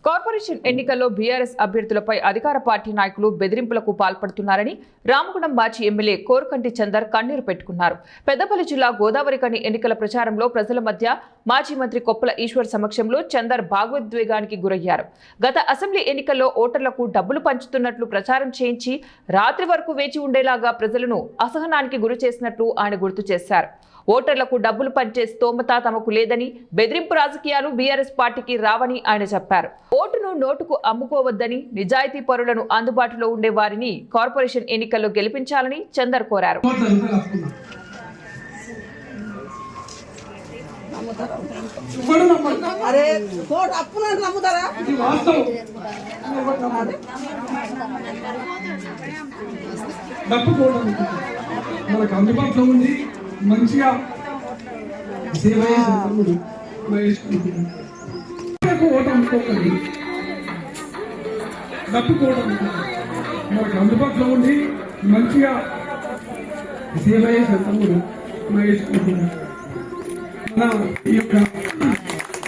Corporation ఎన్నికల్లో BRS అభ్యర్థులపై అధికార party నాయకులు బెదిరింపులకు పాల్పడుతున్నారని రామగుండం మాజీ ఎమ్మెల్యే కోరకంటి చందర్ కన్నీరు పెట్టుకున్నారు. పెద్దపల్లి జిల్లా గోదావరిఖని ఎన్నికల ప్రచారంలో ప్రజల మధ్య మాజీ మంత్రి కొప్పుల ఈశ్వర్ సమక్షంలో చందర్ భావోద్వేగానికి గురయ్యారు. గత అసెంబ్లీ ఎన్నికల్లో ఓటర్లకు డబ్బులు పంచుతున్నట్లు ప్రచారం చేయించి రాత్రి వరకు వేచి ఉండేలాగా ప్రజలను అసహనానికి గురి చేసినట్లు ఆయన గుర్తు చేశారు. ఓటర్లకు డబ్బులు పంచే స్తోమత తమకు లేదని, బెదిరింపు రాజకీయాలు బీఆర్ఎస్ పార్టీకి రావని ఆయన చెప్పారు. ఓటును నోటుకు అమ్ముకోవద్దని, నిజాయితీ పరులను అందుబాటులో ఉండే వారిని కార్పొరేషన్ ఎన్నికల్లో గెలిపించాలని చందర్ కోరారు. మనకు అందుబాటులో ఉంది, మంచిగా సేవ చేసేటప్పుడు ఓటు అమ్ముకోకండి. డబ్బుకోవడం మనకు అందుబాటులో ఉండి మంచిగా సేవ చేసేటప్పుడు మన ఈ యొక్క